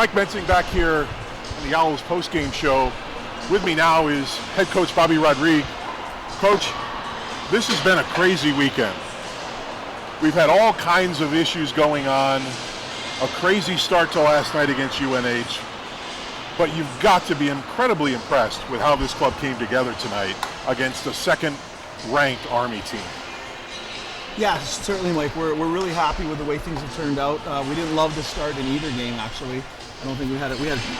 Mike Mensing back here on the Owls postgame show. With me now is head coach Bobby Rodrigue. Coach, this has been a crazy weekend. We've had all kinds of issues going on, a crazy start to last night against UNH, but you've got to be incredibly impressed with how this club came together tonight against a second-ranked Army team. Yeah, certainly, Mike. We're really happy with the way things have turned out. We didn't love the start in either game, actually. I don't think we had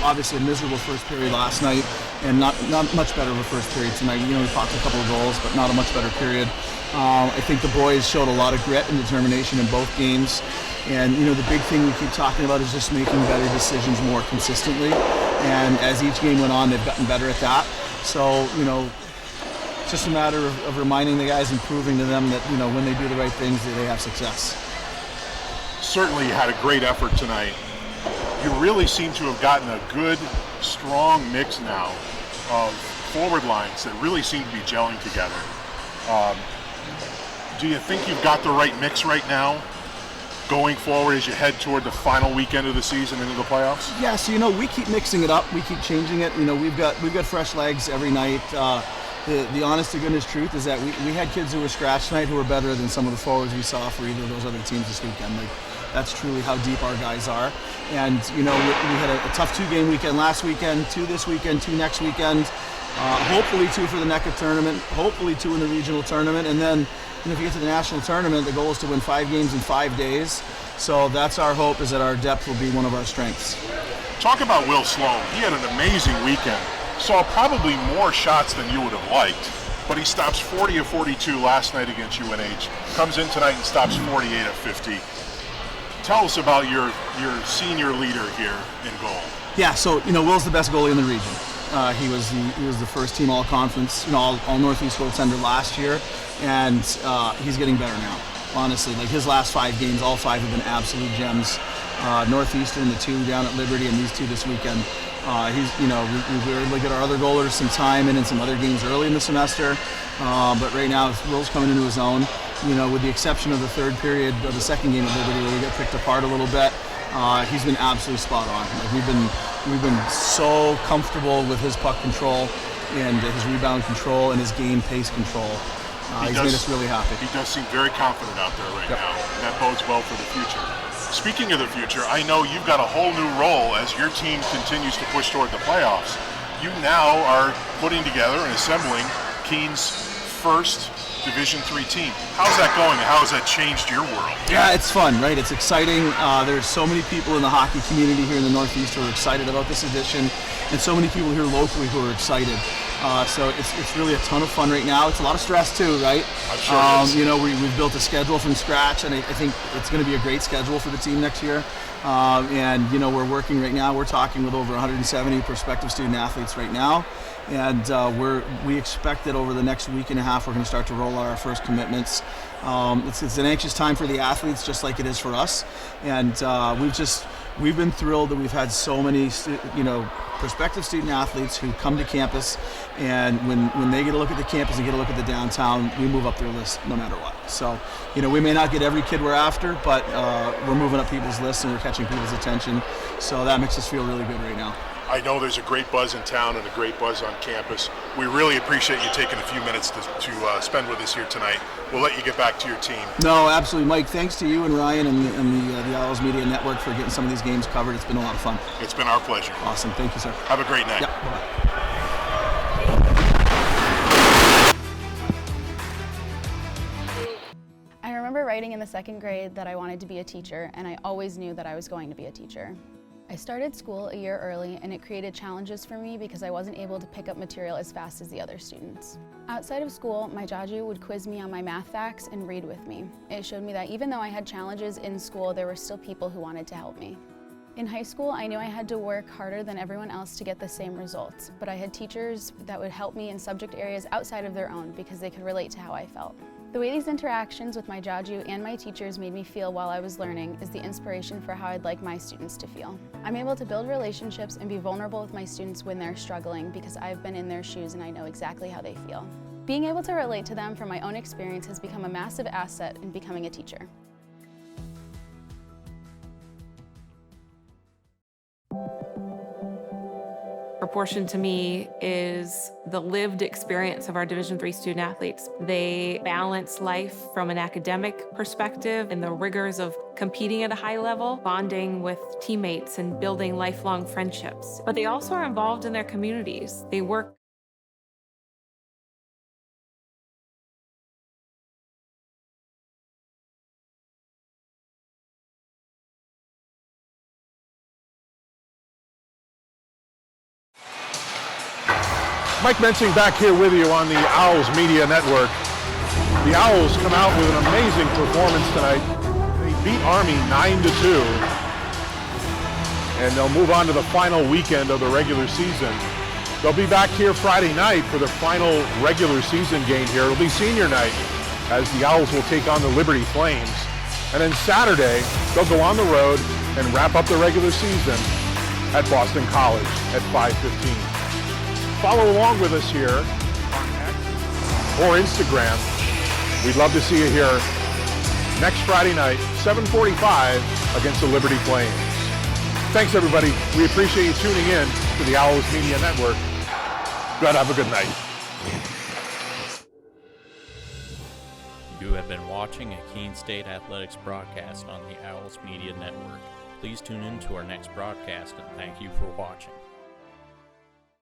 obviously a miserable first period last night, and not much better of a first period tonight. You know, we popped a couple of goals, but not a much better period. I think the boys showed a lot of grit and determination in both games. And, you know, the big thing we keep talking about is just making better decisions more consistently. And as each game went on, they've gotten better at that. So, you know, it's just a matter of reminding the guys and proving to them that, you know, when they do the right things, they have success. Certainly you had a great effort tonight. You really seem to have gotten a good, strong mix now of forward lines that really seem to be gelling together. Do you think you've got the right mix right now going forward as you head toward the final weekend of the season into the playoffs? Yeah, so, you know, we keep mixing it up. We keep changing it. You know, we've got fresh legs every night. The honest to goodness truth is that we had kids who were scratched tonight who were better than some of the forwards we saw for either of those other teams this weekend. Like, that's truly how deep our guys are. And, you know, we had a tough two-game weekend last weekend, two this weekend, two next weekend. Hopefully two for the NECA tournament, hopefully two in the regional tournament. And then, you know, if you get to the national tournament, the goal is to win 5 games in 5 days. So that's our hope, is that our depth will be one of our strengths. Talk about Will Sloan. He had an amazing weekend. Saw probably more shots than you would have liked, but he stops 40 of 42 last night against UNH. Comes in tonight and stops 48 of 50. Tell us about your senior leader here in goal. Yeah, so, you know, Will's the best goalie in the region. He was the first team all-conference, you know, all Northeast goaltender last year, and he's getting better now. Honestly, like his last 5 games, all 5 have been absolute gems. Northeastern, the 2 down at Liberty, and these 2 this weekend. We were able to get our other goalers some time in some other games early in the semester, but right now Will's coming into his own. You know, with the exception of the third period of the second game at Liberty where we got picked apart a little bit, he's been absolutely spot on. Like we've been so comfortable with his puck control and his rebound control and his game pace control. He's made us really happy. He does seem very confident out there right now, and that bodes well for the future. Speaking of the future, I know you've got a whole new role as your team continues to push toward the playoffs. You now are putting together and assembling Keene's first Division III team. How's that going, and how has that changed your world? Yeah, it's fun, right? It's exciting. There's so many people in the hockey community here in the Northeast who are excited about this edition, and so many people here locally who are excited. So it's really a ton of fun right now. It's a lot of stress too, right? I'm sure it is. You know, we've built a schedule from scratch, and I think it's going to be a great schedule for the team next year. And, you know, we're working right now. We're talking with over 170 prospective student athletes right now. And we expect that over the next week and a half, we're going to start to roll out our first commitments. It's an anxious time for the athletes, just like it is for us. And we've been thrilled that we've had so many, prospective student athletes who come to campus, and when they get a look at the campus and get a look at the downtown, we move up their list no matter what. So, you know, we may not get every kid we're after, but we're moving up people's lists and we're catching people's attention. So that makes us feel really good right now. I know there's a great buzz in town and a great buzz on campus. We really appreciate you taking a few minutes to spend with us here tonight. We'll let you get back to your team. No, absolutely, Mike. Thanks to you and Ryan and the Owls Media Network for getting some of these games covered. It's been a lot of fun. It's been our pleasure. Awesome. Thank you, sir. Have a great night. Yeah, bye-bye. I remember writing in the 2nd grade that I wanted to be a teacher, and I always knew that I was going to be a teacher. I started school a year early, and it created challenges for me because I wasn't able to pick up material as fast as the other students. Outside of school, my Jaju would quiz me on my math facts and read with me. It showed me that even though I had challenges in school, there were still people who wanted to help me. In high school, I knew I had to work harder than everyone else to get the same results, but I had teachers that would help me in subject areas outside of their own because they could relate to how I felt. The way these interactions with my Jaju and my teachers made me feel while I was learning is the inspiration for how I'd like my students to feel. I'm able to build relationships and be vulnerable with my students when they're struggling because I've been in their shoes and I know exactly how they feel. Being able to relate to them from my own experience has become a massive asset in becoming a teacher. proportion to me is the lived experience of our Division III student athletes. They balance life from an academic perspective and the rigors of competing at a high level, bonding with teammates and building lifelong friendships. But they also are involved in their communities. They work Mike Mensing back here with you on the Owls Media Network. The Owls come out with an amazing performance tonight. They beat Army 9-2, and they'll move on to the final weekend of the regular season. They'll be back here Friday night for the final regular season game here. It'll be senior night as the Owls will take on the Liberty Flames. And then Saturday, they'll go on the road and wrap up the regular season at Boston College at 5:15. Follow along with us here on X or Instagram. We'd love to see you here next Friday night, 7:45 against the Liberty Flames. Thanks, everybody. We appreciate you tuning in to the Owls Media Network. God, have a good night. You have been watching a Keene State Athletics broadcast on the Owls Media Network. Please tune in to our next broadcast, and thank you for watching.